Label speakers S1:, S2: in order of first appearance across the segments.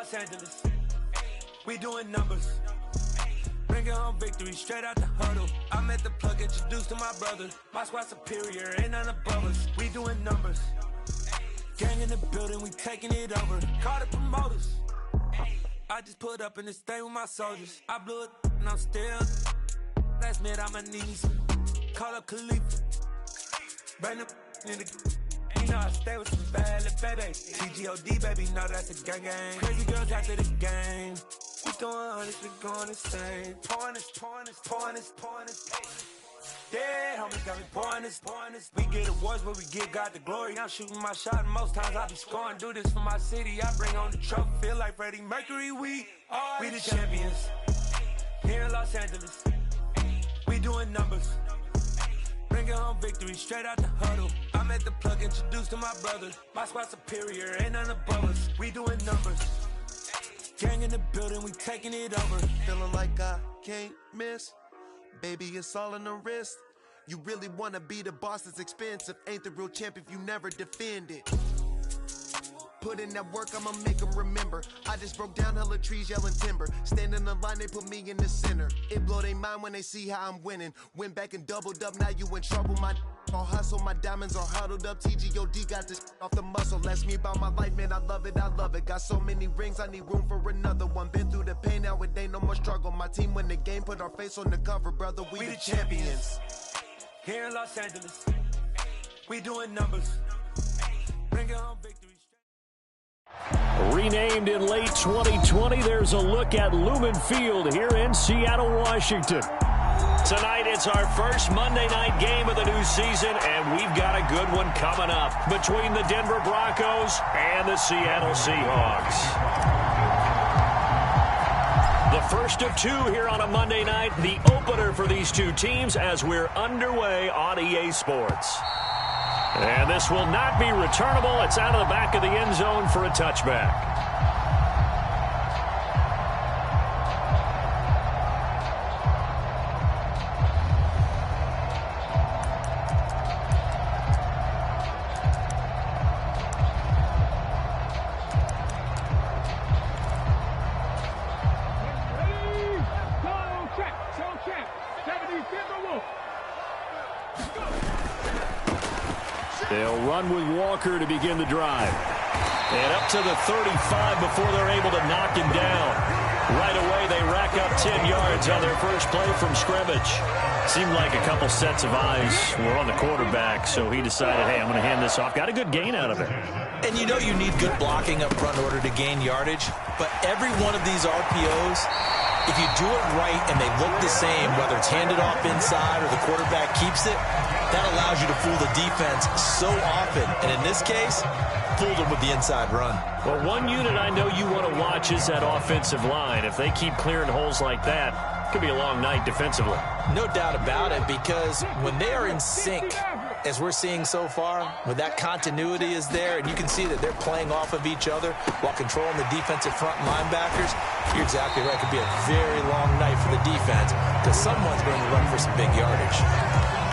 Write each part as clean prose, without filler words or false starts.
S1: Los Angeles. We doing numbers. Bringing home victory straight out the huddle. I met the plug, introduced to my brother. My squad superior, ain't none above us. We doing numbers. Gang in the building, we taking it over. Call the promoters. I just put up in this thing with my soldiers. I blew it and I'm still. Last minute on my knees. Call up Khalifa. Bring them in the. You know I stay with some bad little baby. TGOD, baby, know that's a gang gang. Crazy girls after the game. We doing honest, we going insane. Pouring this. Yeah, homies got me pouring this. We get awards, but we give God the glory. I'm shooting my shot, and most times I be scoring. Do this for my city, I bring on the trophy. Feel like Freddie Mercury, we the champions. Here in Los Angeles, we doing numbers. Bringing home victory straight out the huddle. I met the plug, introduced to my brother. My squad superior, ain't none above us. We doing numbers. Gang in the building, we taking it over.
S2: Feeling like I can't miss. Baby, it's all in the wrist. You really wanna be the boss, it's expensive. Ain't the real champ if you never defend it. Put in that work, I'ma make them remember. I just broke down hella trees, yelling timber. Stand in the line, they put me in the center. It blow their mind when they see how I'm winning. Went back and doubled up, now you in trouble. My all hustle, my diamonds are huddled up. TGOD got this off the muscle. That's me about my life, man, I love it. Got so many rings, I need room for another one. Been through the pain, now it ain't no more struggle. My team win the game, put our face on the cover, brother. We the champions.
S1: Here in Los Angeles, we doing numbers. Bringing home victory.
S3: Renamed in late 2020, there's a look at Lumen Field here in Seattle, Washington. Tonight, it's our first Monday night game of the new season, and we've got a good one coming up between the Denver Broncos and the Seattle Seahawks. The first of two here on a Monday night, the opener for these two teams as we're underway on EA Sports. And this will not be returnable. It's out of the back of the end zone for a touchback. They'll run with Walker to begin the drive. And up to the 35 before they're able to knock him down. Right away, they rack up 10 yards on their first play from scrimmage. Seemed like a couple sets of eyes were on the quarterback, so he decided, hey, I'm going to hand this off. Got a good gain out of it.
S4: And you know you need good blocking up front in order to gain yardage, but every one of these RPOs, if you do it right and they look the same, whether it's handed off inside or the quarterback keeps it, that allows you to fool the defense so often. And in this case, fooled them with the inside run.
S3: Well, one unit I know you want to watch is that offensive line. If they keep clearing holes like that, it could be a long night defensively.
S4: No doubt about it, because when they are in sync, as we're seeing so far, when that continuity is there, and you can see that they're playing off of each other while controlling the defensive front linebackers, you're exactly right. It could be a very long night for the defense because someone's going to run for some big yardage.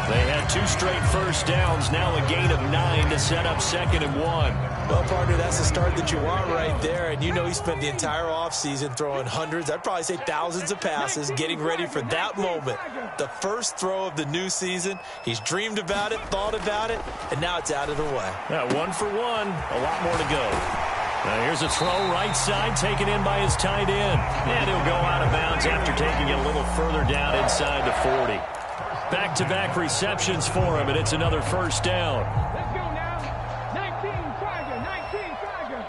S3: They had two straight first downs, now a gain of 9 to set up 2nd and 1.
S4: Well, partner, that's the start that you want right there. And you know he spent the entire offseason throwing hundreds, I'd probably say thousands of passes, getting ready for that moment. The first throw of the new season. He's dreamed about it, thought about it, and now it's out of the way.
S3: Yeah, 1 for 1, a lot more to go. Now here's a throw right side, taken in by his tight end. And he'll go out of bounds after taking it a little further down inside the 40. Back-to-back receptions for him, and it's another first down.
S5: Let's go now. 19 Tiger, 19 Tiger.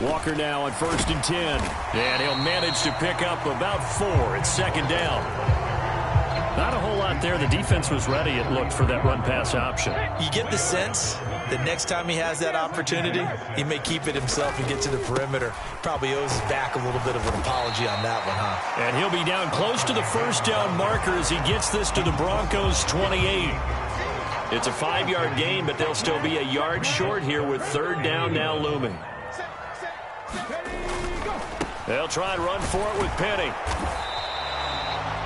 S3: Walker now on 1st and 10. And he'll manage to pick up about 4. It's 2nd down. Not a whole lot there. The defense was ready, it looked, for that run-pass option.
S4: You get the sense that next time he has that opportunity, he may keep it himself and get to the perimeter. Probably owes his back a little bit of an apology on that one, huh?
S3: And he'll be down close to the first down marker as he gets this to the Broncos' 28. It's a 5-yard gain, but they'll still be a yard short here with 3rd down now looming. They'll try and run for it with Penny.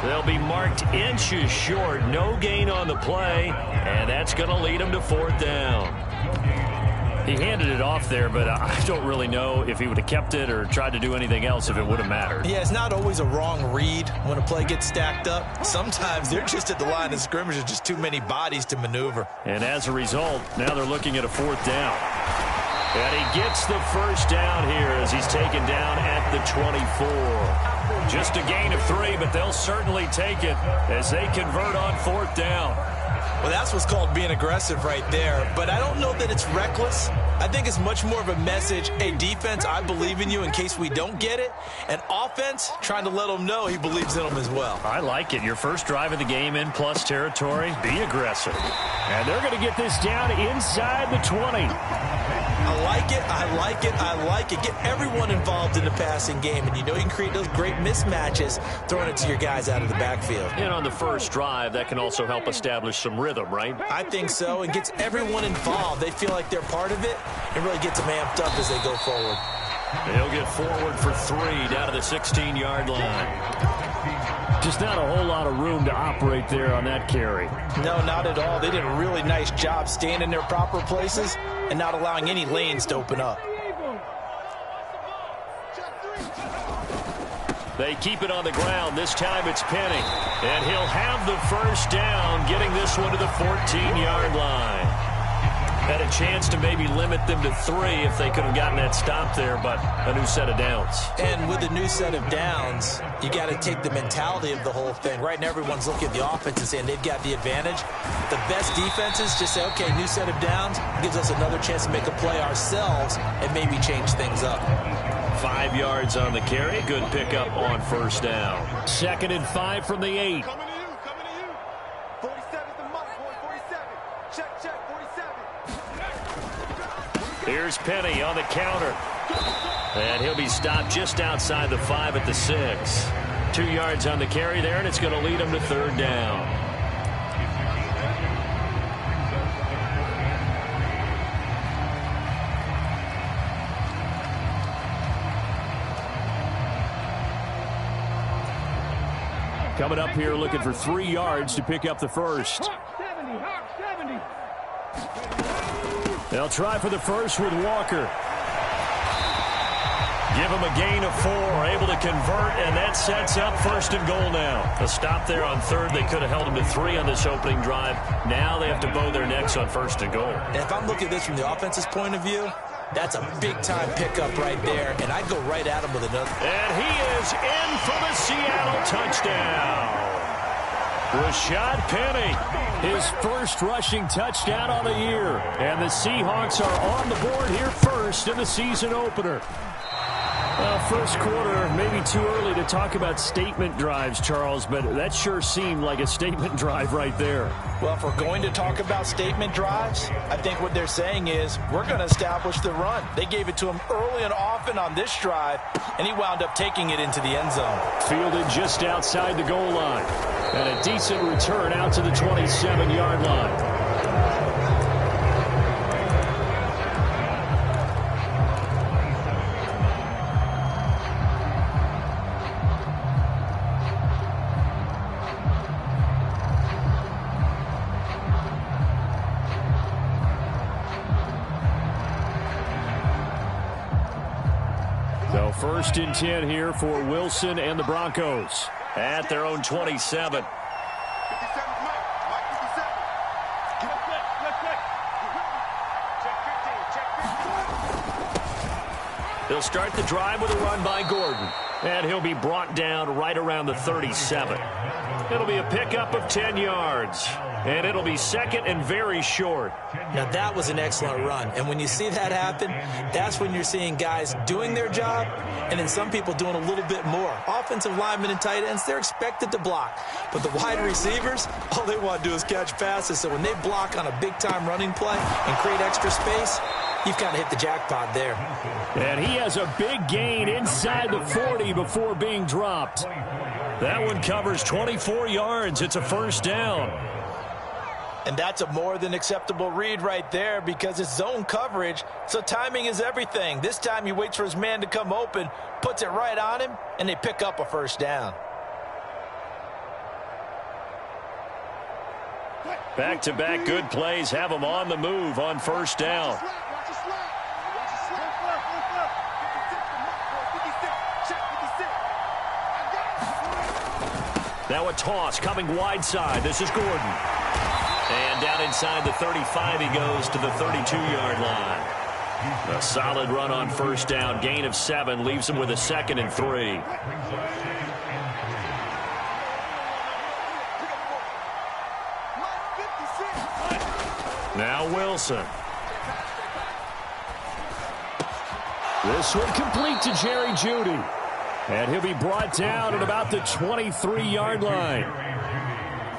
S3: They'll be marked inches short. No gain on the play, and that's going to lead them to 4th down. He handed it off there, but I don't really know if he would have kept it or tried to do anything else if it would have mattered.
S4: Yeah, it's not always a wrong read when a play gets stacked up. Sometimes they're just at the line of scrimmage. There's just too many bodies to maneuver.
S3: And as a result, now they're looking at a 4th down. And he gets the first down here as he's taken down at the 24. Just a gain of 3, but they'll certainly take it as they convert on 4th down.
S4: Well, that's what's called being aggressive right there. But I don't know that it's reckless. I think it's much more of a message, hey, defense, I believe in you in case we don't get it. And offense, trying to let them know he believes in them as well.
S3: I like it. Your first drive of the game in plus territory, be aggressive. And they're going to get this down inside the 20.
S4: I like it, I like it, I like it. Get everyone involved in the passing game, and you know you can create those great mismatches throwing it to your guys out of the backfield.
S3: And on the first drive, that can also help establish some rhythm, right?
S4: I think so, and gets everyone involved. They feel like they're part of it and really gets them amped up as they go forward.
S3: He'll get forward for 3 down to the 16-yard line. Just not a whole lot of room to operate there on that carry.
S4: No, not at all. They did a really nice job staying in their proper places and not allowing any lanes to open up.
S3: They keep it on the ground. This time it's Penny. And he'll have the first down, getting this one to the 14-yard line. Had a chance to maybe limit them to 3 if they could have gotten that stop there, but a new set of downs.
S4: And with a new set of downs, you got to take the mentality of the whole thing. Right now, everyone's looking at the offense and saying they've got the advantage. The best defenses just say, okay, new set of downs gives us another chance to make a play ourselves and maybe change things up.
S3: 5 yards on the carry. Good pickup on first down. 2nd and 5 from the 8.
S2: Coming to you, coming to you. 47's the mark, boy, 47. Check, check, 47.
S3: Here's Penny on the counter. And he'll be stopped just outside the 5 at the 6. 2 yards on the carry there, and it's going to lead him to 3rd down. Coming up here looking for 3 yards to pick up the first.
S5: Hawk 70.
S3: They'll try for the first with Walker. Give him a gain of 4, able to convert, and that sets up 1st and goal now. A stop there on 3rd. They could have held him to 3 on this opening drive. Now they have to bow their necks on 1st and goal.
S4: And if I'm looking at this from the offense's point of view, that's a big-time pickup right there, and I'd go right at him with another.
S3: And he is in for the Seattle touchdown. Rashad Penny, his first rushing touchdown on the year. And the Seahawks are on the board here first in the season opener. Well, first quarter, maybe too early to talk about statement drives, Charles, but that sure seemed like a statement drive right there.
S4: Well, if we're going to talk about statement drives, I think what they're saying is we're going to establish the run. They gave it to him early and often on this drive, and he wound up taking it into the end zone.
S3: Fielded just outside the goal line. And a decent return out to the 27-yard line. So 1st and 10 here for Wilson and the Broncos at their own 27. They'll start the drive with a run by Gordon. And he'll be brought down right around the 37. It'll be a pickup of 10 yards. And it'll be 2nd and very short.
S4: Now, that was an excellent run. And when you see that happen, that's when you're seeing guys doing their job and then some people doing a little bit more. Offensive linemen and tight ends, they're expected to block. But the wide receivers, all they want to do is catch passes. So when they block on a big-time running play and create extra space, you've kind of hit the jackpot there.
S3: And he has a big gain inside the 40 before being dropped. That one covers 24 yards. It's a 1st down.
S4: And that's a more than acceptable read right there because it's zone coverage, so timing is everything. This time he waits for his man to come open, puts it right on him, and they pick up a 1st down.
S3: Back-to-back good plays have them on the move on 1st down. Now a toss coming wide side. This is Gordon. And down inside the 35 he goes to the 32-yard line. A solid run on first down. Gain of 7 leaves him with a 2nd and 3. Now Wilson. This one complete to Jerry Jeudy. And he'll be brought down at about the 23-yard line.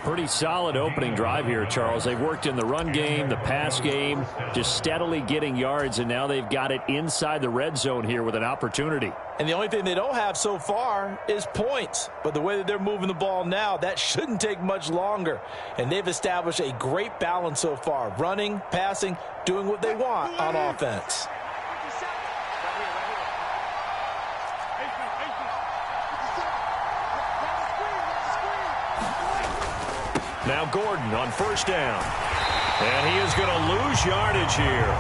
S3: Pretty solid opening drive here, Charles. They've worked in the run game, the pass game, just steadily getting yards, and now they've got it inside the red zone here with an opportunity.
S4: And the only thing they don't have so far is points. But the way that they're moving the ball now, that shouldn't take much longer. And they've established a great balance so far. Running, passing, doing what they want on offense.
S3: Now Gordon on first down. And he is going to lose yardage here.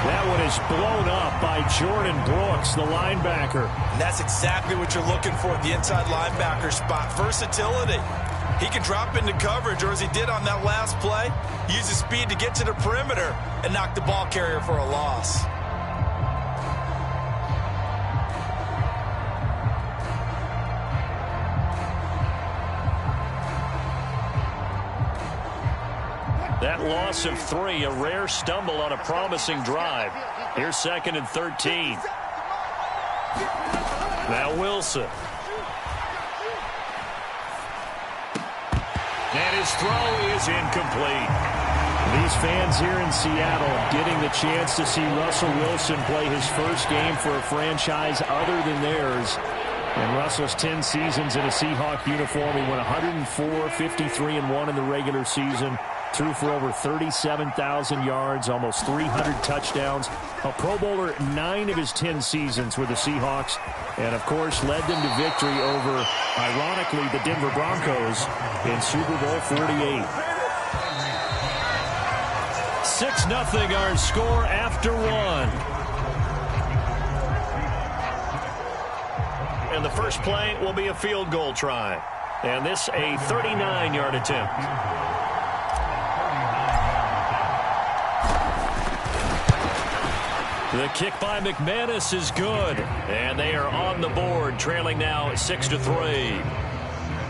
S3: That one is blown up by Jordan Brooks, the linebacker.
S4: And that's exactly what you're looking for at the inside linebacker spot. Versatility. He can drop into coverage, or as he did on that last play, use his speed to get to the perimeter and knock the ball carrier for a loss.
S3: That loss of 3, a rare stumble on a promising drive. Here's 2nd and 13. Now Wilson. And his throw is incomplete. These fans here in Seattle getting the chance to see Russell Wilson play his first game for a franchise other than theirs. And Russell's 10 seasons in a Seahawk uniform. He won 104, 53-1 in the regular season. Threw for over 37,000 yards, almost 300 touchdowns. A Pro Bowler 9 of his 10 seasons with the Seahawks. And, of course, led them to victory over, ironically, the Denver Broncos in Super Bowl 48. 6-0 our score after 1. And the first play will be a field goal try. And this a 39-yard attempt. The kick by McManus is good, and they are on the board, trailing now 6-3.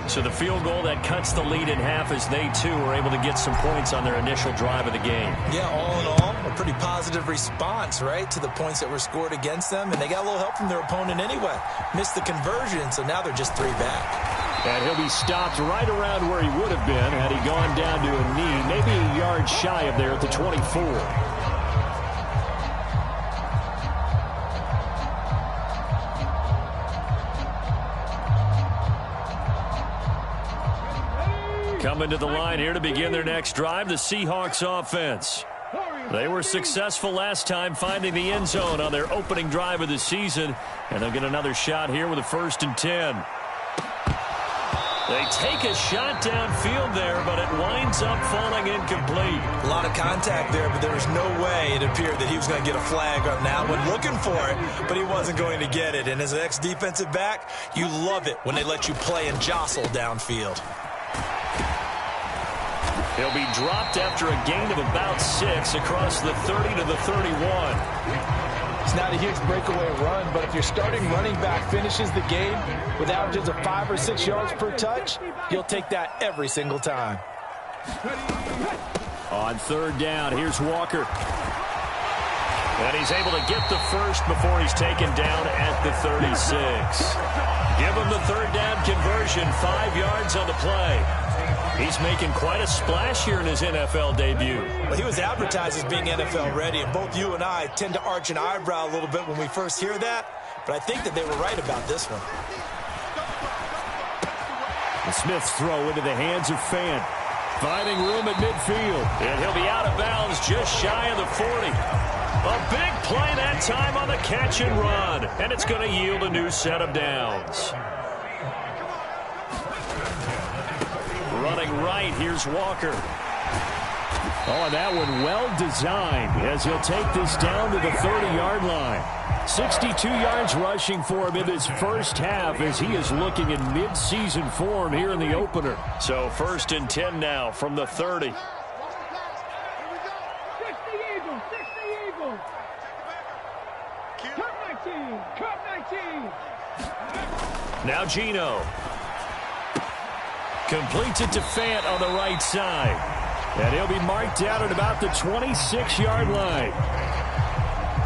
S3: So the field goal that cuts the lead in half as they, too, are able to get some points on their initial drive of the game.
S4: Yeah, all in all, a pretty positive response, right, to the points that were scored against them, and they got a little help from their opponent anyway. Missed the conversion, so now they're just 3 back.
S3: And he'll be stopped right around where he would have been had he gone down to a knee, maybe a yard shy of there at the 24. Coming to the line here to begin their next drive, the Seahawks offense. They were successful last time finding the end zone on their opening drive of the season, and they'll get another shot here with a 1st and 10. They take a shot downfield there, but it winds up falling incomplete.
S4: A lot of contact there, but there was no way it appeared that he was going to get a flag on that one. Looking for it, but he wasn't going to get it. And as an ex-defensive back, you love it when they let you play and jostle downfield.
S3: He'll be dropped after a gain of about 6 across the 30 to the 31.
S6: It's not a huge breakaway run, but if your starting running back finishes the game with averages of 5 or 6 yards per touch, you'll take that every single time.
S3: On 3rd down, here's Walker. And he's able to get the first before he's taken down at the 36. Give him the 3rd down conversion, 5 yards on the play. He's making quite a splash here in his NFL debut.
S4: Well, he was advertised as being NFL ready, and both you and I tend to arch an eyebrow a little bit when we first hear that, but I think that they were right about this one.
S3: The Smith's throw into the hands of Fant. Finding room at midfield. And he'll be out of bounds just shy of the 40. A big play that time on the catch and run, and it's going to yield a new set of downs. Running right, here's Walker. Oh, and that one well designed as he'll take this down to the 30-yard line. 62 yards rushing for him in this first half as he is looking in mid-season form here in the opener. So 1st and 10 now from the 30. Now Gino. Completes it to Fant on the right side. And he'll be marked down at about the 26-yard line.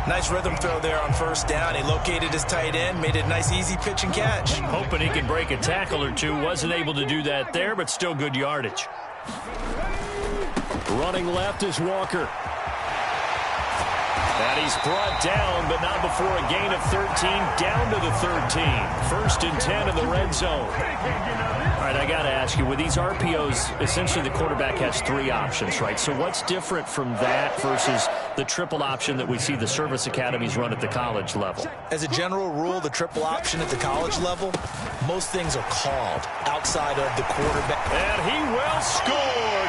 S4: Nice rhythm throw there on 1st down. He located his tight end, made it a nice easy pitch and catch.
S3: Hoping he could break a tackle or two. Wasn't able to do that there, but still good yardage. Running left is Walker. And he's brought down, but not before a gain of 13, down to the 13. 1st and 10 in the red zone. All right, I got to ask you, with these RPOs, essentially the quarterback has 3 options, right? So what's different from that versus the triple option that we see the service academies run at the college level?
S4: As a general rule, the triple option at the college level, most things are called outside of the quarterback.
S3: And he will score.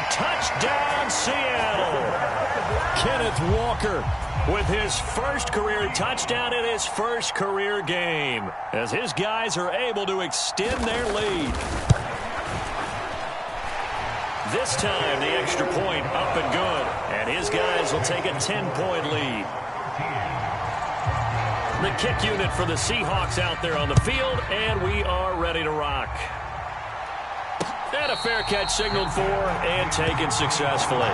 S3: Touchdown, Seattle. Kenneth Walker with his first career touchdown in his first career game as his guys are able to extend their lead. This time, the extra point up and good, and his guys will take a 10-point lead. The kick unit for the Seahawks out there on the field, and we are ready to rock. And a fair catch signaled for and taken successfully.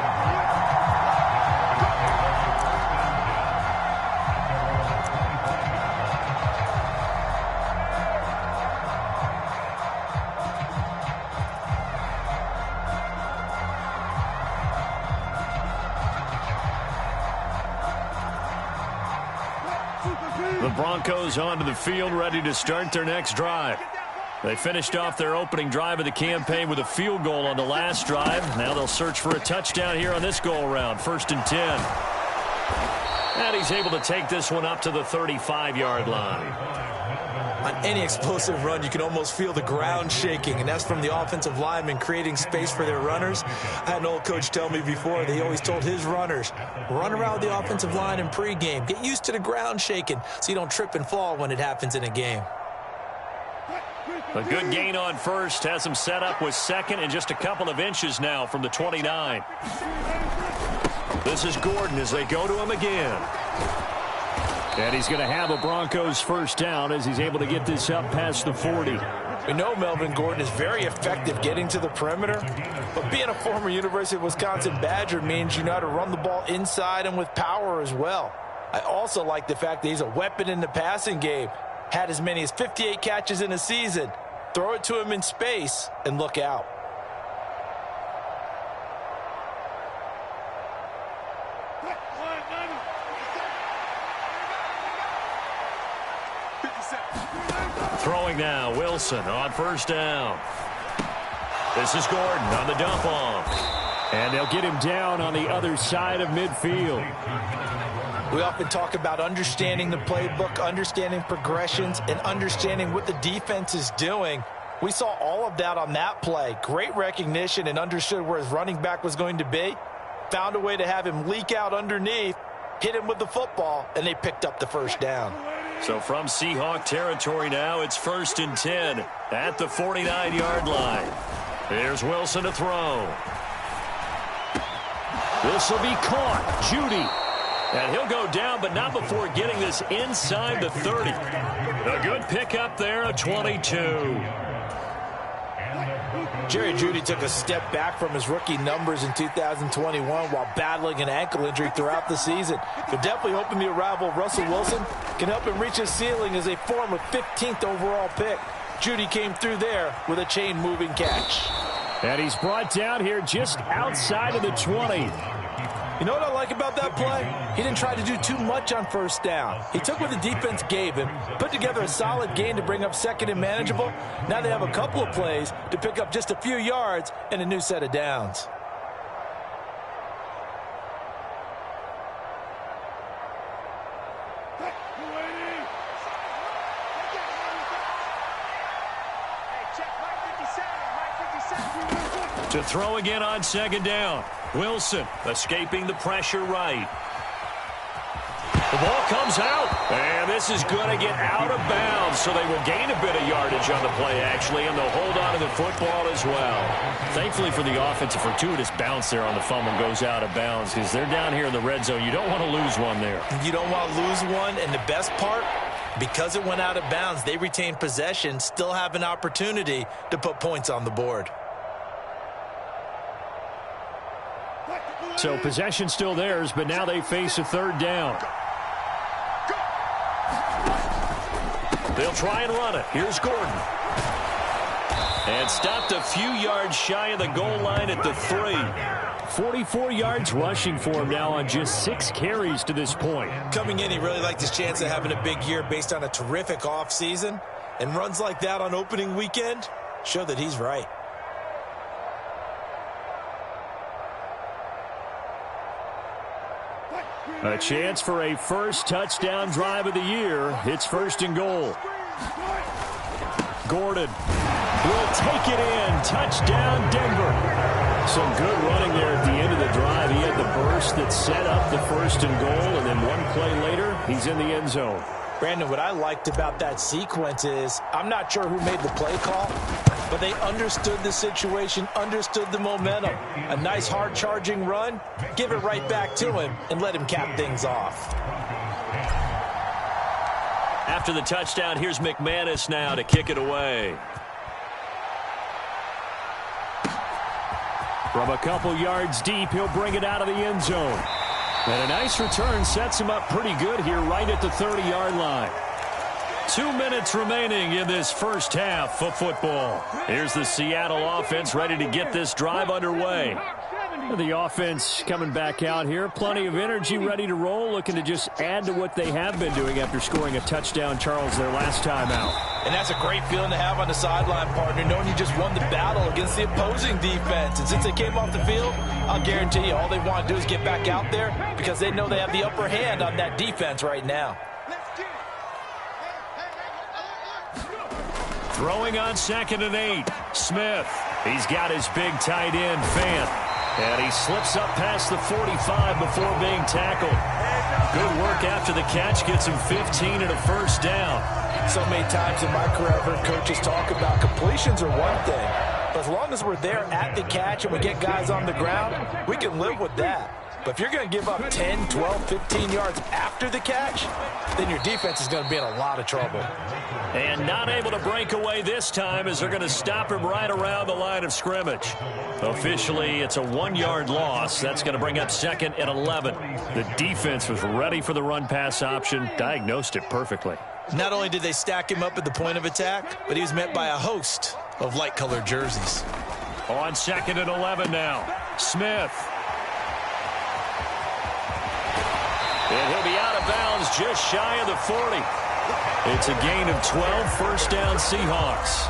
S3: The Broncos onto the field, ready to start their next drive. They finished off their opening drive of the campaign with a field goal on the last drive. Now they'll search for a touchdown here on this go-around. 1st and 10. And he's able to take this one up to the 35-yard line.
S4: On any explosive run, you can almost feel the ground shaking, and that's from the offensive linemen creating space for their runners. I had an old coach tell me before, they always told his runners, run around the offensive line in pregame. Get used to the ground shaking so you don't trip and fall when it happens in a game.
S3: A good gain on 1st, has him set up with 2nd and just a couple of inches now from the 29. This is Gordon as they go to him again. And he's going to have a Broncos 1st down as he's able to get this up past the 40.
S6: We know Melvin Gordon is very effective getting to the perimeter, but being a former University of Wisconsin Badger means you know how to run the ball inside and with power as well. I also like the fact that he's a weapon in the passing game. Had as many as 58 catches in a season. Throw it to him in space and look out.
S3: Throwing now, Wilson on 1st down. This is Gordon on the dump off. And they'll get him down on the other side of midfield.
S6: We often talk about understanding the playbook, understanding progressions, and understanding what the defense is doing. We saw all of that on that play. Great recognition and understood where his running back was going to be. Found a way to have him leak out underneath, hit him with the football, and they picked up the 1st down.
S3: So from Seahawk territory now, it's 1st and 10 at the 49-yard line. Here's Wilson to throw. This will be caught. Judy. And he'll go down, but not before getting this inside the 30. A good pickup there, a 22.
S6: Jerry Jeudy took a step back from his rookie numbers in 2021 while battling an ankle injury throughout the season. But definitely hoping the arrival of Russell Wilson can help him reach his ceiling as a former 15th overall pick. Jeudy came through there with a chain-moving catch.
S3: And he's brought down here just outside of the 20.
S6: You know what I like about that play? He didn't try to do too much on 1st down. He took what the defense gave him, put together a solid gain to bring up 2nd and manageable. Now they have a couple of plays to pick up just a few yards and a new set of downs.
S3: To throw again on 2nd down. Wilson escaping the pressure right.
S6: The
S3: ball comes out. And this is going to get out of bounds, so they will gain a bit of yardage on the play, actually, and they'll hold on to the football as well. Thankfully for the offense, a fortuitous bounce there on the fumble goes out of bounds because they're down here in the red zone. You don't want to lose one there.
S4: You don't want to lose one, and the best part, because it went out of bounds, they retain possession, still have an opportunity to put points on the board.
S3: So possession still theirs, but now they face a third down. They'll try and run it. Here's Gordon. And stopped a few yards shy of the goal line at the 3. 44 yards rushing for him now on just 6 carries to this point.
S4: Coming in, he really liked his chance of having a big year based on a terrific offseason. And runs like that on opening weekend show that he's right.
S3: A chance for a first touchdown drive of the year. It's 1st and goal. Gordon will take it in. Touchdown, Denver. Some good running there at the end of the drive. He had the burst that set up the 1st and goal, and then one play later, he's in the end zone.
S6: Brandon, what I liked about that sequence is I'm not sure who made the play call, but they understood the situation, understood the momentum. A nice hard-charging run, give it right back to him, and let him cap things off.
S3: After the touchdown, here's McManus now to kick it away. From a couple yards deep, he'll bring it out of the end zone. And a nice return sets him up pretty good here right at the 30-yard line. 2 minutes remaining in this first half of football. Here's the Seattle offense ready to get this drive underway. The offense coming back out here. Plenty of energy, ready to roll, looking to just add to what they have been doing after scoring a touchdown, Charles, their last time out.
S6: And that's a great feeling to have on the sideline, partner, knowing you just won the battle against the opposing defense. And since they came off the field, I'll guarantee you all they want to do is get back out there because they know they have the upper hand on that defense right now.
S3: Throwing on 2nd and 8. Smith. He's got his big tight end, Fant. And he slips up past the 45 before being tackled. Good work after the catch. Gets him 15 and a first down.
S6: So many times in my career, I've heard coaches talk about completions are one thing. But as long as we're there at the catch and we get guys on the ground, we can live with that. But if you're going to give up 10, 12, 15 yards after the catch, then your defense is going to be in a lot of trouble.
S3: And not able to break away this time as they're going to stop him right around the line of scrimmage. Officially, it's a 1-yard loss. That's going to bring up 2nd and 11. The defense was ready for the run-pass option, diagnosed it perfectly.
S4: Not only did they stack him up at the point of attack, but he was met by a host of light-colored jerseys.
S3: On 2nd and 11 now. Smith. And he'll be out of bounds just shy of the 40. It's a gain of 12, first down Seahawks.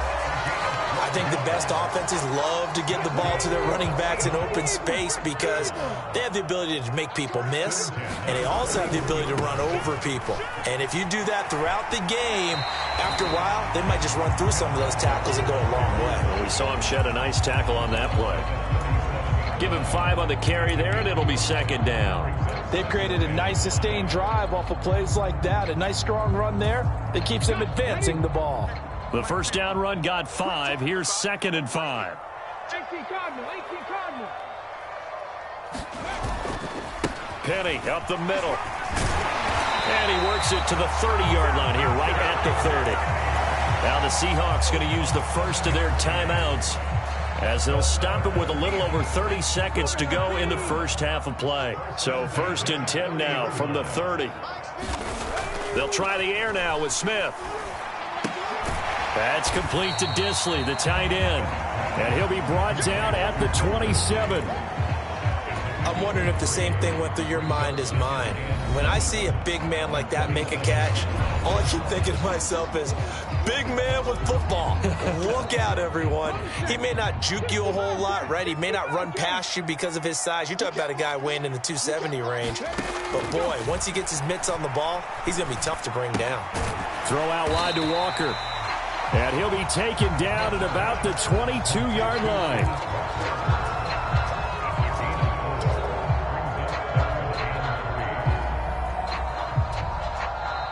S4: I think the best offenses love to get the ball to their running backs in open space because they have the ability to make people miss, and they also have the ability to run over people. And if you do that throughout the game, after a while, they might just run through some of those tackles and go a long way.
S3: Well, we saw him shed a nice tackle on that play. Give him 5 on the carry there, and it'll be 2nd down.
S6: They've created a nice sustained drive off of plays like that. A nice strong run there that keeps them advancing the ball.
S3: The first down run got 5. Here's 2nd and 5.
S5: 18 Cardinal.
S3: Penny up the middle. And he works it to the 30-yard line here, right at the 30. Now the Seahawks going to use the first of their timeouts as they'll stop it with a little over 30 seconds to go in the first half of play. So 1st and 10 now from the 30. They'll try the air now with Smith. That's complete to Disley, the tight end. And he'll be brought down at the 27.
S4: I'm wondering if the same thing went through your mind as mine. When I see a big man like that make a catch, all I keep thinking to myself is, big man with football. Look out, everyone. He may not juke you a whole lot, right? He may not run past you because of his size. You're talking about a guy weighing in the 270 range. But, boy, once he gets his mitts on the ball, he's going to be tough to bring down.
S3: Throw out wide to Walker. And he'll be taken down at about the 22-yard line.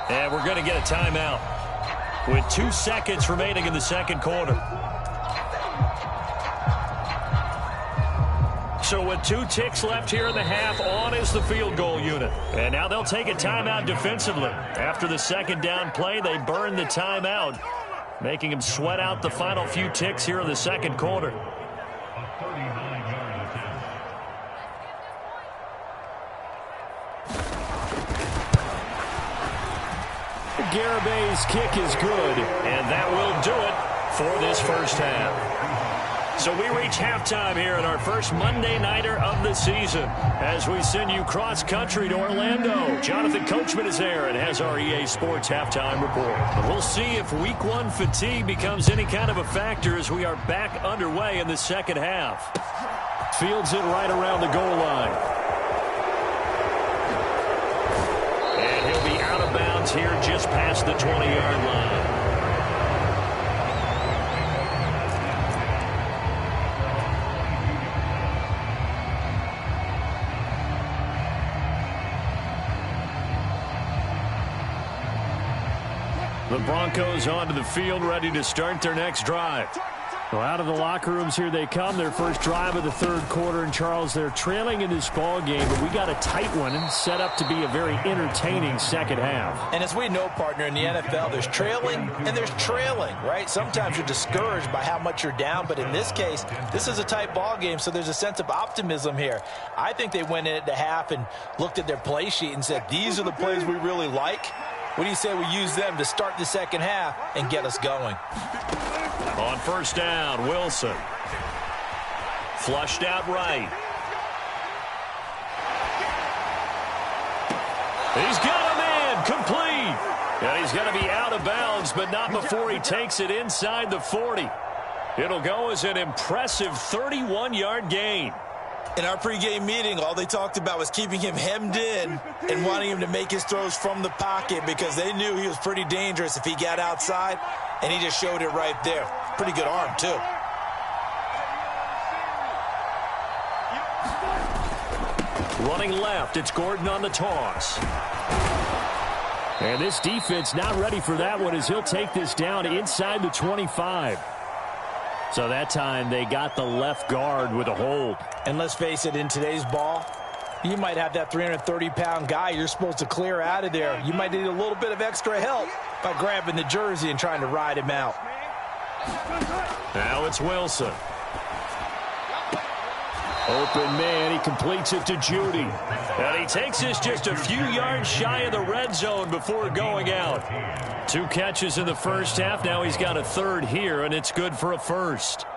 S3: And we're going to get a timeout with 2 seconds remaining in the second quarter. So with 2 ticks left here in the half, on is the field goal unit. And now they'll take a timeout defensively. After the second down play, they burn the timeout, making them sweat out the final few ticks here in the second quarter. Garabay's kick is good, and that will do it for this first half. So we reach halftime here in our first Monday Nighter of the season as we send you cross-country to Orlando. Jonathan Coachman is there and has our EA Sports halftime report. But we'll see if Week 1 fatigue becomes any kind of a factor as we are back underway in the second half. Fields it right around the goal line. Out of bounds here just past the 20-yard line. The Broncos onto the field, ready to start their next drive. Well, out of the locker rooms here they come, their first drive of the third quarter. And, Charles, they're trailing in this ball game, but we got a tight one and set up to be a very entertaining second half.
S6: And as we know, partner, in the NFL, there's trailing and there's trailing, right? Sometimes you're discouraged by how much you're down, but in this case, this is a tight ball game, so there's a sense of optimism here. I think they went in at the half and looked at their play sheet and said, these are the plays we really like. What do you say we use them to start the second half and get us going?
S3: On first down, Wilson. Flushed out right. He's got him in, complete. And he's going to be out of bounds, but not before he takes it inside the 40. It'll go as an impressive 31-yard gain.
S6: In our pregame meeting, all they talked about was keeping him hemmed in and wanting him to make his throws from the pocket because they knew he was pretty dangerous if he got outside, and he just showed it right there. Pretty good arm, too.
S3: Running left, it's Gordon on the toss. And this defense not ready for that one as he'll take this down inside the 25. So that time they got the left guard with a hold.
S6: And let's face it, in today's ball, you might have that 330-pound guy you're supposed to clear out of there. You might need a little bit of extra help by grabbing the jersey and trying to ride him out.
S3: Now it's Wilson. Open man, he completes it to Judy. And he takes this just a few yards shy of the red zone before going out. 2 catches in the first half. Now he's got a third here, and it's good for a first.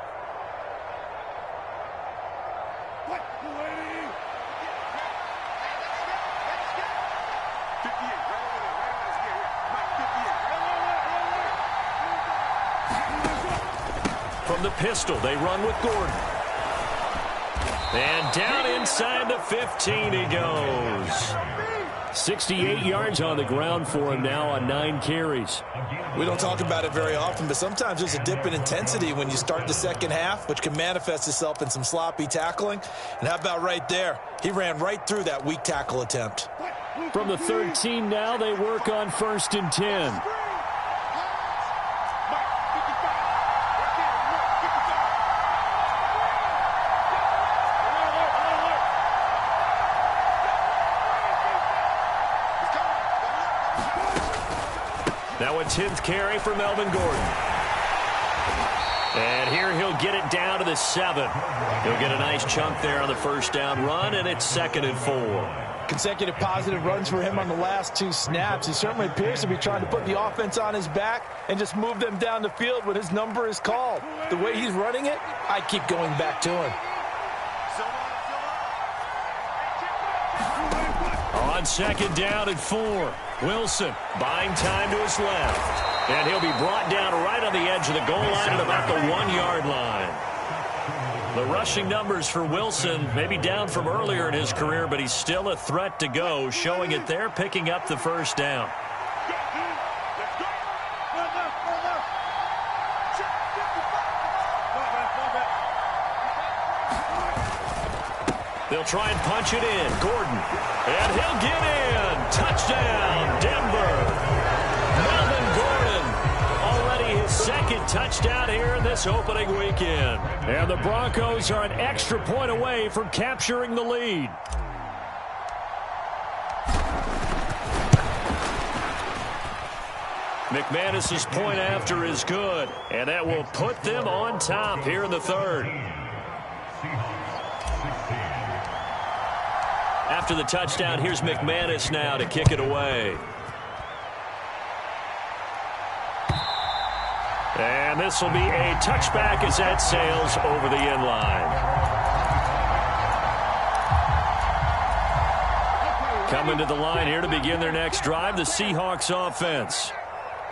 S3: From the pistol, they run with Gordon. And down inside the 15 he goes. 68 yards on the ground for him now on 9 carries.
S6: We don't talk about it very often, but sometimes there's a dip in intensity when you start the second half, which can manifest itself in some sloppy tackling. And how about right there? He ran right through that weak tackle attempt.
S3: From the 13 now, they work on 1st and 10. Now a 10th carry for Melvin Gordon. And here he'll get it down to the 7. He'll get a nice chunk there on the first down run, and it's 2nd and 4.
S6: Consecutive positive runs for him on the last 2 snaps. He certainly appears to be trying to put the offense on his back and just move them down the field when his number is called. The way he's running it, I keep going back to him.
S3: On 2nd down and 4. Wilson buying time to his left. And he'll be brought down right on the edge of the goal line at about the 1-yard line. The rushing numbers for Wilson may be down from earlier in his career, but he's still a threat to go, showing it there, picking up the first down. They'll try and punch it in. Gordon. And he'll get in. Touchdown, Denver. touchdown here in this opening weekend. And the Broncos are an extra point away from capturing the lead. McManus's point after is good, and that will put them on top here in the third. After the touchdown, here's McManus now to kick it away. And this will be a touchback as that sails over the end line. Coming to the line here to begin their next drive, the Seahawks offense.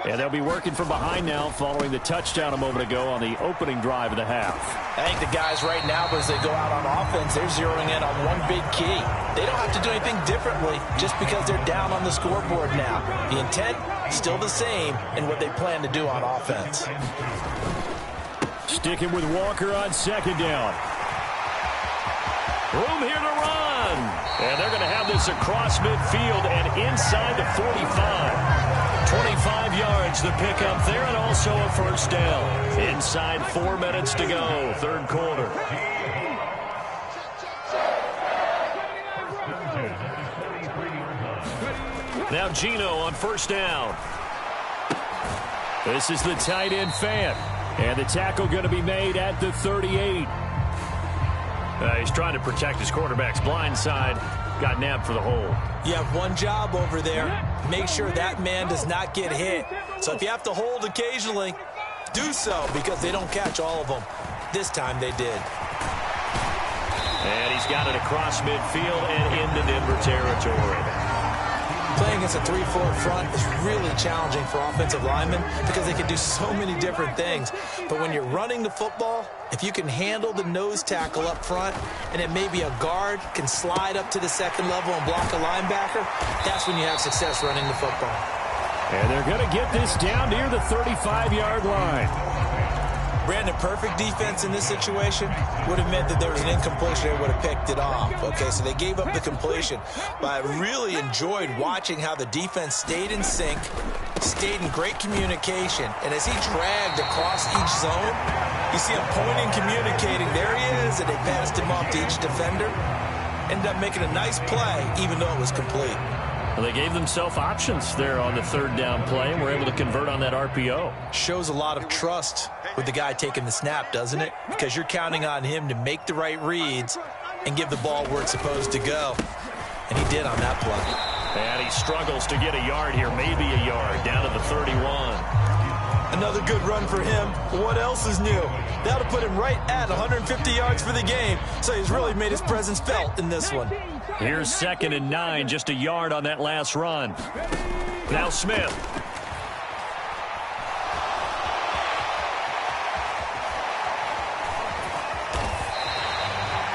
S3: And they'll be working from behind now following the touchdown a moment ago on the opening drive of the half.
S6: I think the guys right now, as they go out on offense, they're zeroing in on one big key. They don't have to do anything differently just because they're down on the scoreboard now. The intent, still the same in what they plan to do on offense.
S3: Sticking with Walker on second down. Room here to run. And they're going to have this across midfield and inside the 45. 25 yards the pickup there, and also a first down. Inside 4 minutes to go, third quarter. Now Gino on first down. This is the tight end fan. And the tackle going to be made at the 38. He's trying to protect his quarterback's blind side. Got nabbed for the hole.
S4: You have one job over there. Make sure that man does not get hit. So if you have to hold occasionally, do so, because they don't catch all of them. This time they did.
S3: And he's got it across midfield and into Denver territory.
S4: Playing against a 3-4 front is really challenging for offensive linemen because they can do so many different things. But when you're running the football, if you can handle the nose tackle up front and then maybe a guard can slide up to the second level and block a linebacker, that's when you have success running the football.
S3: And they're going to get this down near the 35-yard line.
S4: Brandon, perfect defense in this situation would have meant that there was an incompletion. They would have picked it off. Okay, so they gave up the completion. But I really enjoyed watching how the defense stayed in sync, stayed in great communication. And as he dragged across each zone, you see him pointing, communicating. There he is, and they passed him off to each defender. Ended up making a nice play, even though it was complete.
S3: Well, they gave themselves options there on the third down play and were able to convert on that RPO.
S4: Shows a lot of trust with the guy taking the snap, doesn't it? Because you're counting on him to make the right reads and give the ball where it's supposed to go. And he did on that play.
S3: And he struggles to get a yard here, maybe a yard, down to the 31.
S4: Another good run for him. What else is new? That'll put him right at 150 yards for the game. So he's really made his presence felt in this one.
S3: Here's 2nd and 9, just a yard on that last run. Now Smith.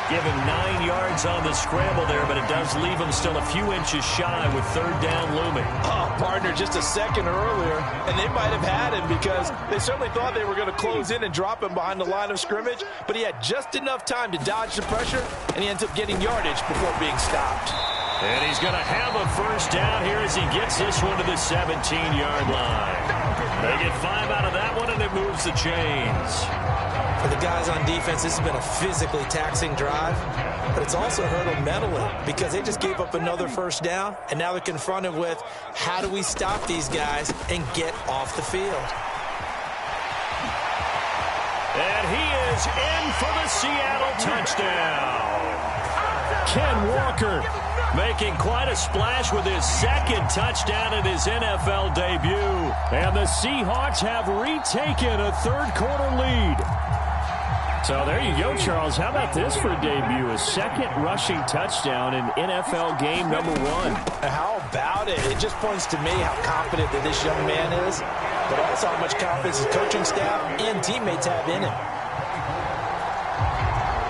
S3: Give him 9 yards on the scramble there, but it does leave him still a few inches shy with third down looming.
S6: Oh, partner, just a second earlier, and they might have had him because they certainly thought they were going to close in and drop him behind the line of scrimmage, but he had just enough time to dodge the pressure, and he ends up getting yardage before being stopped.
S3: And he's going to have a first down here as he gets this one to the 17-yard line. They get 5 out of that one, and it moves the chains.
S4: For the guys on defense, this has been a physically taxing drive, but it's also hurt them mentally because they just gave up another first down, and now they're confronted with how do we stop these guys and get off the field.
S3: And he is in for the Seattle touchdown. Ken Walker making quite a splash with his second touchdown in his NFL debut. And the Seahawks have retaken a third-quarter lead. So there you go, Charles. How about this for a debut? A second rushing touchdown in NFL game number 1.
S6: How about it? It just points to me how confident that this young man is, but also how much confidence his coaching staff and teammates have in him.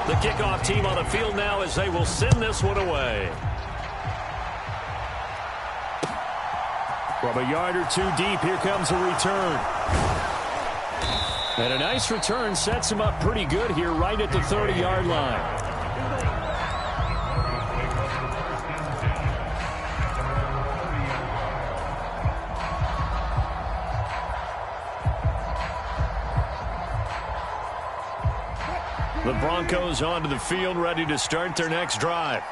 S3: The kickoff team on the field now as they will send this one away. From a yard or two deep, here comes a return. And a nice return sets him up pretty good here right at the 30-yard line. The Broncos onto the field, ready to start their next drive.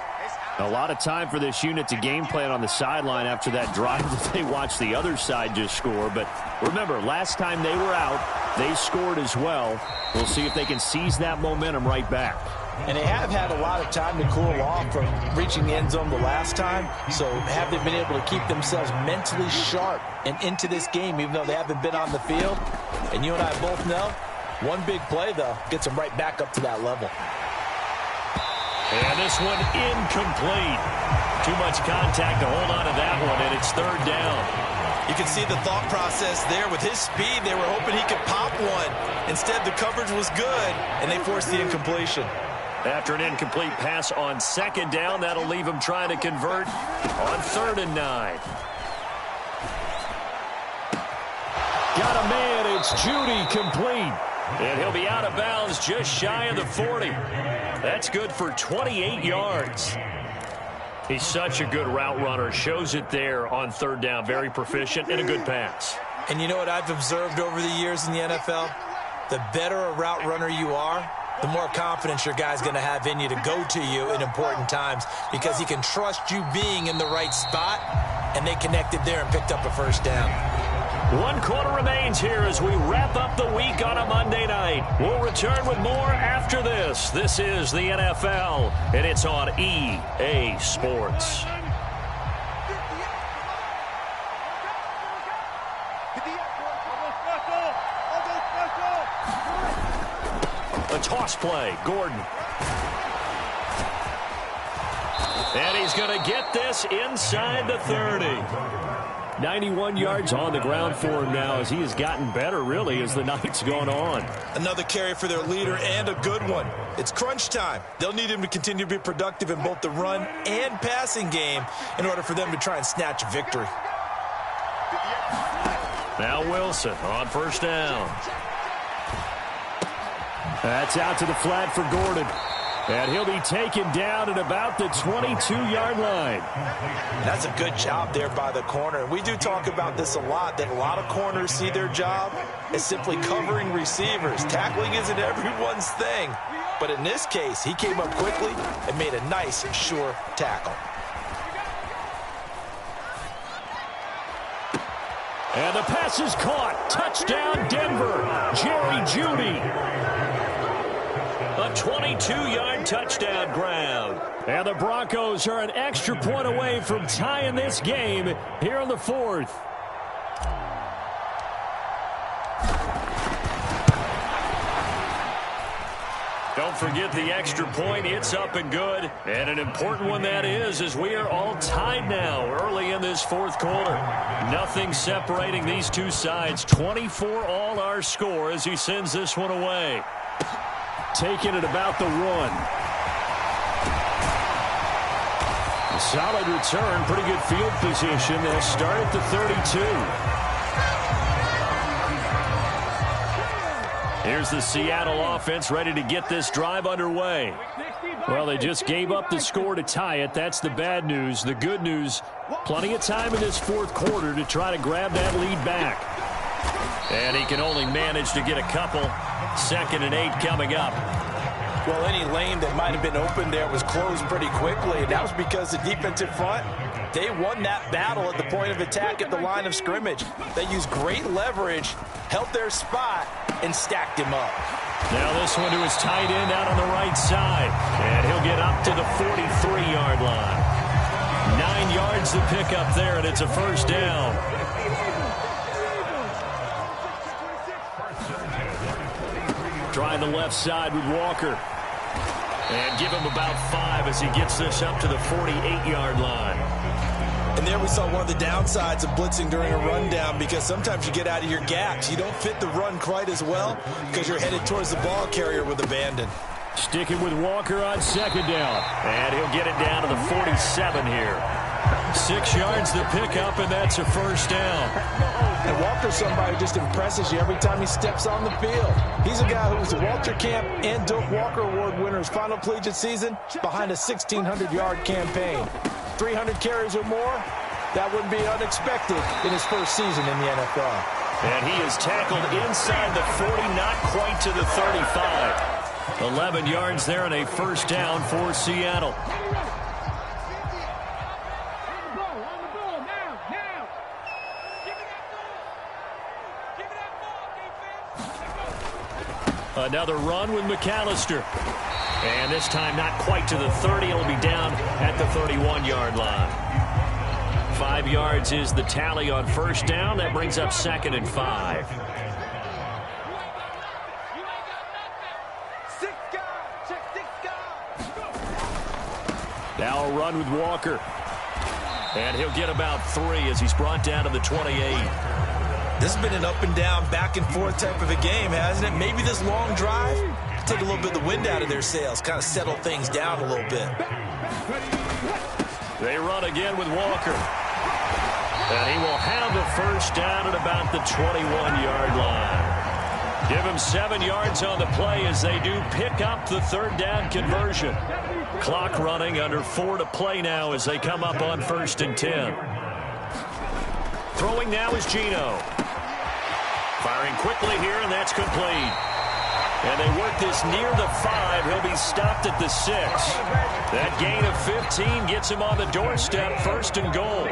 S7: A lot of time for this unit to game plan on the sideline after that drive that they watched the other side just score. But remember, last time they were out, they scored as well. We'll see if they can seize that momentum right back.
S6: And they have had a lot of time to cool off from reaching the end zone the last time. So have they been able to keep themselves mentally sharp and into this game, even though they haven't been on the field? And you and I both know, one big play, though, gets them right back up to that level.
S3: And this one incomplete. Too much contact to hold on to that one, and it's third down.
S4: You can see the thought process there. With his speed, they were hoping he could pop one. Instead, the coverage was good, and they forced the incompletion.
S3: After an incomplete pass on second down, that'll leave him trying to convert on 3rd and 9. Got a man, it's Judy, complete. And he'll be out of bounds just shy of the 40. That's good for 28 yards. He's such a good route runner. Shows it there on 3rd down. Very proficient and a good pass.
S4: And you know what I've observed over the years in the NFL? The better a route runner you are, the more confidence your guy's going to have in you to go to you in important times, because he can trust you being in the right spot, and they connected there and picked up a first down.
S3: 1 quarter remains here as we wrap up the week on a Monday night. We'll return with more after this. This is the NFL, and it's on EA Sports. A toss play, Gordon. And he's going to get this inside the 30. 91 yards on the ground for him now as he has gotten better, really, as the night's gone on.
S4: Another carry for their leader, and a good one. It's crunch time. They'll need him to continue to be productive in both the run and passing game in order for them to try and snatch victory.
S3: Now Wilson on 1st down. That's out to the flat for Gordon. And he'll be taken down at about the 22-yard line.
S6: That's a good job there by the corner. We do talk about this a lot, that a lot of corners see their job as simply covering receivers. Tackling isn't everyone's thing. But in this case, he came up quickly and made a nice, sure tackle.
S3: And the pass is caught. Touchdown, Denver. Jerry Jeudy. A 22-yard touchdown grab. And the Broncos are an extra point away from tying this game here in the 4th. Don't forget the extra point. It's up and good. And an important one that is, as we are all tied now early in this 4th quarter. Nothing separating these two sides. 24 all our score as he sends this one away. Taking it about the 1. A solid return, pretty good field position. They'll start at the 32. Here's the Seattle offense ready to get this drive underway. Well, they just gave up the score to tie it. That's the bad news. The good news, plenty of time in this 4th quarter to try to grab that lead back. And he can only manage to get a couple. 2nd and 8 coming up.
S6: Well, any lane that might have been open there was closed pretty quickly, and that was because the defensive front, they won that battle at the point of attack at the line of scrimmage. They used great leverage, held their spot, and stacked him up.
S3: Now this one to his tight end out on the right side, and he'll get up to the 43-yard line. 9 yards to pick up there, and it's a first down. Trying the left side with Walker. And give him about 5 as he gets this up to the 48-yard line.
S4: And there we saw one of the downsides of blitzing during a rundown, because sometimes you get out of your gaps. You don't fit the run quite as well because you're headed towards the ball carrier with abandon.
S3: Sticking with Walker on 2nd down. And he'll get it down to the 47 here. 6 yards to pick up, and that's a first down.
S6: And Walker's somebody who just impresses you every time he steps on the field. He's a guy who was the Walter Camp and Doak Walker Award winner's final collegiate season behind a 1,600-yard campaign. 300 carries or more, that wouldn't be unexpected in his first season in the NFL.
S3: And he is tackled inside the 40, not quite to the 35. 11 yards there and a first down for Seattle. Another run with McAllister. And this time not quite to the 30. It'll be down at the 31-yard line. 5 yards is the tally on first down. That brings up 2nd and 5. Now a run with Walker. And he'll get about 3 as he's brought down to the 28.
S4: This has been an up and down, back and forth type of a game, hasn't it? Maybe this long drive take a little bit of the wind out of their sails, kind of settle things down a little bit.
S3: They run again with Walker. And he will have the first down at about the 21-yard line. Give him 7 yards on the play as they do pick up the 3rd down conversion. Clock running, under 4 to play now as they come up on 1st and 10. Throwing now is Geno. Firing quickly here, and that's complete. And they work this near the 5. He'll be stopped at the 6. That gain of 15 gets him on the doorstep, 1st and goal.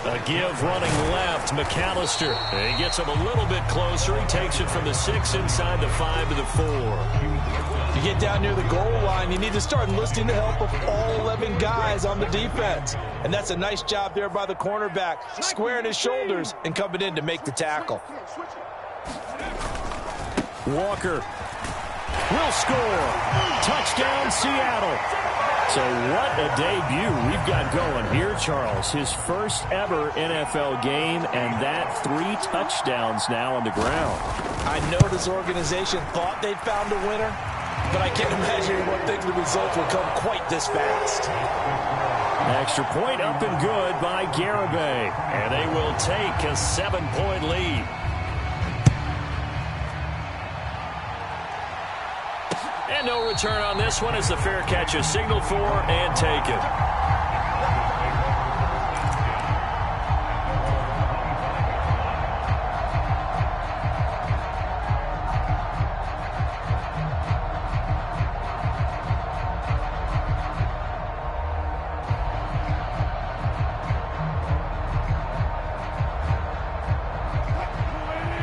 S3: A give running left, McAllister. And he gets him a little bit closer. He takes it from the 6 inside the 5 to the 4.
S6: You get down near the goal line, you need to start enlisting the help of all 11 guys on the defense. And that's a nice job there by the cornerback, squaring his shoulders and coming in to make the tackle.
S3: Walker will score. Touchdown, Seattle. So what a debut we've got going here, Charles. His first ever NFL game, and that 3 touchdowns now on the ground.
S6: I know this organization thought they'd found a winner, but I can't imagine anyone thinking the results will come quite this fast.
S3: Extra point up and good by Garibay. And they will take a 7-point lead. And no return on this one as the fair catch is signaled for and taken.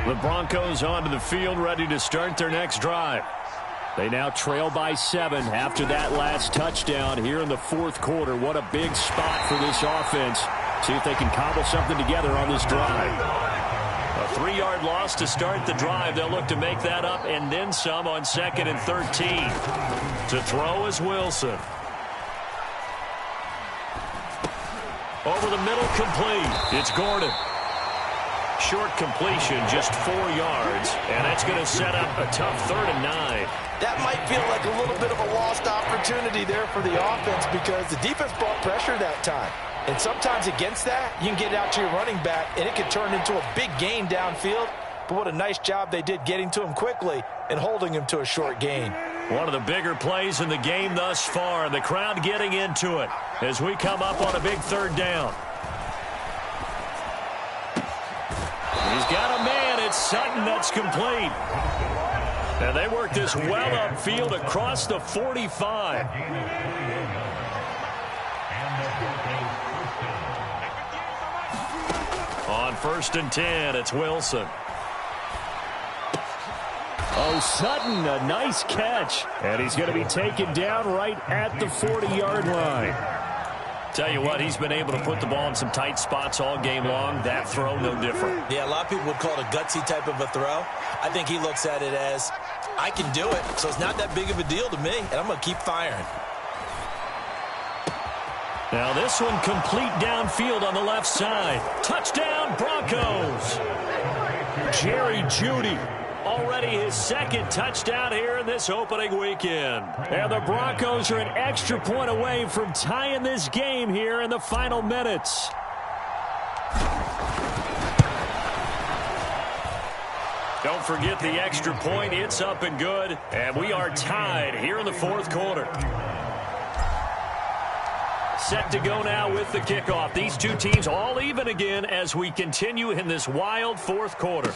S3: The Broncos onto the field, ready to start their next drive. They now trail by 7 after that last touchdown here in the 4th quarter. What a big spot for this offense. See if they can cobble something together on this drive. A 3-yard loss to start the drive. They'll look to make that up and then some on 2nd and 13. To throw is Wilson. Over the middle, complete. It's Gordon. Short completion, just 4 yards, and that's going to set up a tough 3rd and 9.
S6: That might feel like a little bit of a lost opportunity there for the offense because the defense brought pressure that time. And sometimes against that, you can get out to your running back, and it can turn into a big gain downfield. But what a nice job they did getting to him quickly and holding him to a short gain.
S3: One of the bigger plays in the game thus far, and the crowd getting into it as we come up on a big 3rd down. He's got a man. It's Sutton. That's complete. And they work this well upfield across the 45. On 1st and 10, it's Wilson. Oh, Sutton, a nice catch. And he's going to be taken down right at the 40-yard line. Tell you what, he's been able to put the ball in some tight spots all game long. That throw, no different.
S4: Yeah, a lot of people would call it a gutsy type of a throw. I think he looks at it as, I can do it, so it's not that big of a deal to me, and I'm going to keep firing.
S3: Now this one complete downfield on the left side. Touchdown, Broncos. Jerry Jeudy. Already his 2nd touchdown here in this opening weekend. And the Broncos are an extra point away from tying this game here in the final minutes. Don't forget the extra point. It's up and good. And we are tied here in the 4th quarter. Set to go now with the kickoff. These two teams all even again as we continue in this wild 4th quarter.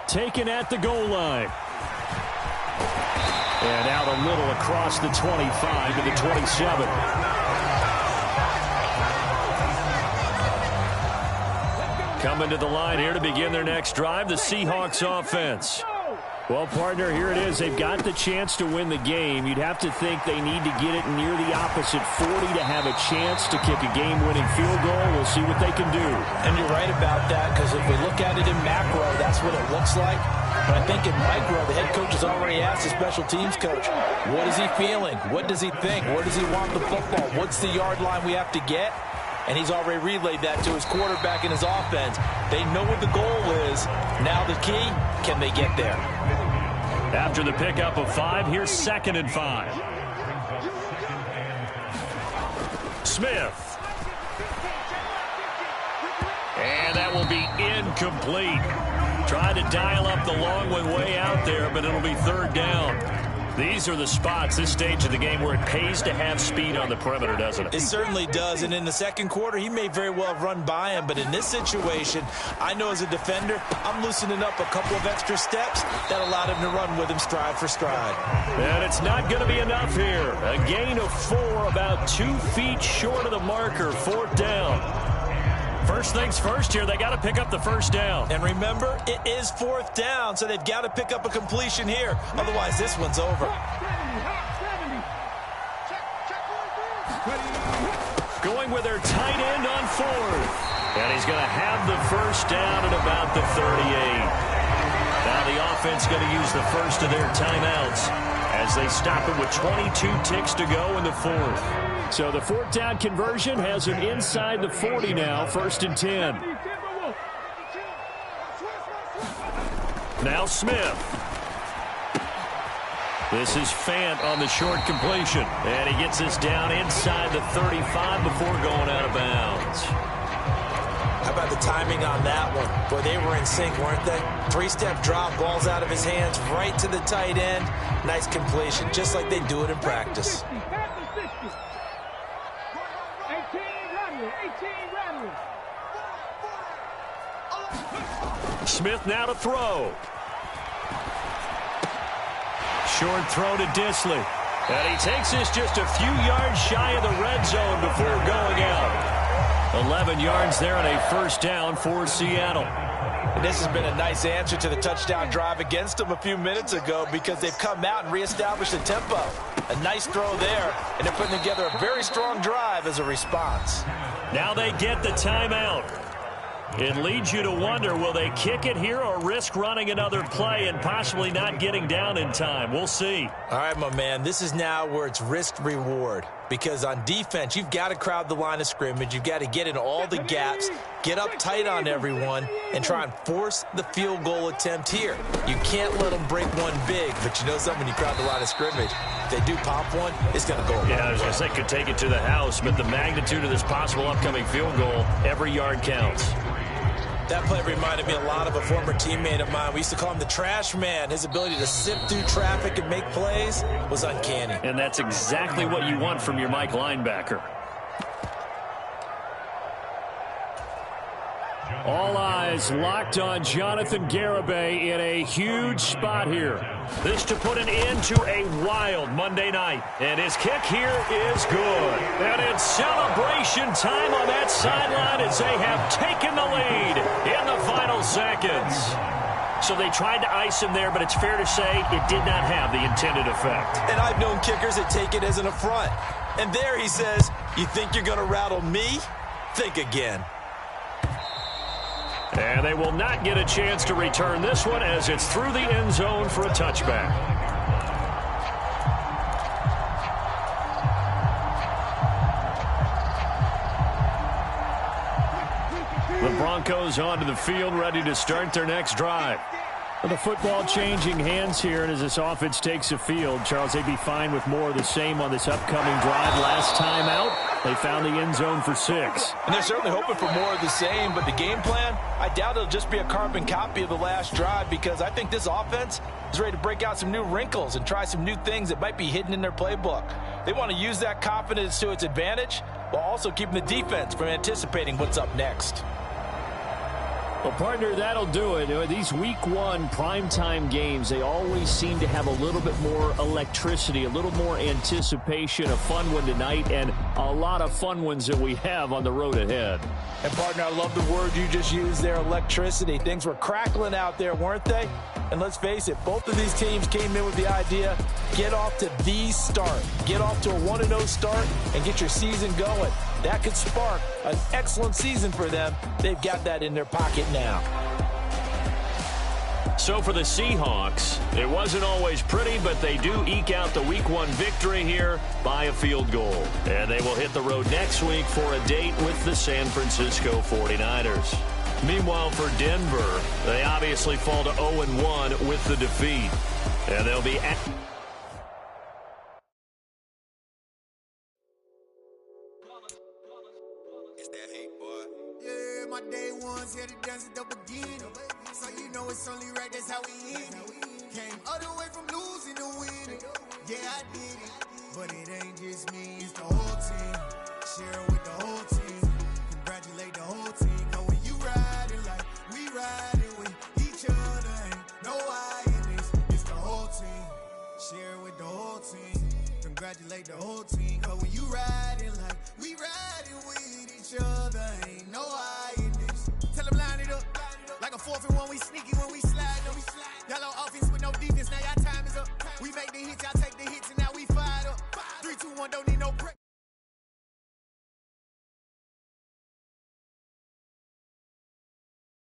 S3: taken at the goal line. And out a little across the 25 to the 27. Coming to the line here to begin their next drive, the Seahawks offense. Well, partner, here it is. They've got the chance to win the game. You'd have to think they need to get it near the opposite 40 to have a chance to kick a game-winning field goal. We'll see what they can do.
S6: And you're right about that, because if we look at it in macro, that's what it looks like. But I think in micro, the head coach has already asked the special teams coach, what is he feeling? What does he think? Where does he want the football? What's the yard line we have to get? And he's already relayed that to his quarterback and his offense. They know what the goal is. Now the key, can they get there?
S3: After the pickup of 5, here's 2nd and 5. Smith. And that will be incomplete. Tried to dial up the long one way out there, but it'll be 3rd down. These are the spots, this stage of the game, where it pays to have speed on the perimeter, doesn't it?
S4: It certainly does, and in the second quarter, he may very well have run by him, but in this situation, I know as a defender, I'm loosening up a couple of extra steps that allowed him to run with him stride for stride.
S3: And it's not going to be enough here. A gain of 4, about 2 feet short of the marker, 4th down. First things first here, they got to pick up the 1st down.
S4: And remember, it is 4th down, so they've got to pick up a completion here. Otherwise, this one's over.
S3: Going with their tight end on 4th. And he's going to have the 1st down at about the 38. Now the offense going to use the first of their timeouts as they stop it with 22 ticks to go in the 4th. So the 4th down conversion has him inside the 40 now, 1st and 10. Now Smith. This is Fant on the short completion. And he gets this down inside the 35 before going out of bounds.
S4: How about the timing on that one? Boy, they were in sync, weren't they? 3-step drop, balls out of his hands, right to the tight end. Nice completion, just like they do it in practice.
S3: Smith now to throw. Short throw to Disley. And he takes this just a few yards shy of the red zone before going out. 11 yards there on a 1st down for Seattle.
S6: And this has been a nice answer to the touchdown drive against them a few minutes ago, because they've come out and reestablished the tempo. A nice throw there, and they're putting together a very strong drive as a response.
S3: Now they get the timeout. It leads you to wonder, will they kick it here or risk running another play and possibly not getting down in time? We'll see.
S4: All right, my man, this is now where it's risk-reward. Because on defense, you've got to crowd the line of scrimmage. You've got to get in all the gaps, get up tight on everyone, and try and force the field goal attempt here. You can't let them break one big, but you know something, when you crowd the line of scrimmage, if they do pop one, it's going to go away.
S3: Yeah, I was going to say, could take it to the house, but the magnitude of this possible upcoming field goal, every yard counts.
S4: That play reminded me a lot of a former teammate of mine. We used to call him the trash man. His ability to sift through traffic and make plays was uncanny.
S3: And that's exactly what you want from your Mike linebacker. All eyes locked on Jonathan Garibay in a huge spot here. This to put an end to a wild Monday night. And his kick here is good. And it's celebration time on that sideline as they have taken the lead in the final seconds. So they tried to ice him there, but it's fair to say it did not have the intended effect.
S4: And I've known kickers that take it as an affront. And there he says, you think you're going to rattle me? Think again.
S3: And they will not get a chance to return this one as it's through the end zone for a touchback. The Broncos onto the field, ready to start their next drive. The football changing hands here, and as this offense takes the field, Charles, they'd be fine with more of the same on this upcoming drive. Last time out, they found the end zone for 6.
S6: And they're certainly hoping for more of the same, but the game plan, I doubt it'll just be a carbon copy of the last drive, because I think this offense is ready to break out some new wrinkles and try some new things that might be hidden in their playbook. They want to use that confidence to its advantage while also keeping the defense from anticipating what's up next.
S7: Well, partner, that'll do it. These week one primetime games, they always seem to have a little bit more electricity, a little more anticipation. A fun one tonight, and a lot of fun ones that we have on the road ahead.
S6: And, partner, I love the word you just used there, electricity. Things were crackling out there, weren't they? And let's face it, both of these teams came in with the idea, get off to the start. Get off to a 1-0 start and get your season going. That could spark an excellent season for them. They've got that in their pocket now.
S3: So for the Seahawks, it wasn't always pretty, but they do eke out the week one victory here by a field goal. And they will hit the road next week for a date with the San Francisco 49ers. Meanwhile, for Denver, they obviously fall to 0-1 with the defeat. And they'll be at...
S2: It's that hate, boy. Yeah, my day ones here to dance at the beginning. So you know it's only right, that's how we end it. Came all the way from losing to winning. Yeah, I did it. But it ain't just me, it's the whole team. Share it with the whole team. Congratulate the whole team. Cause when you riding like we riding with each other, ain't no I in this. It's the whole team. Share it with the whole team. Congratulate the whole team. Cause when you riding like we riding with each other, ain't no I in this. Tell them line it up. Like a 4th and 1, we sneaky when we slide.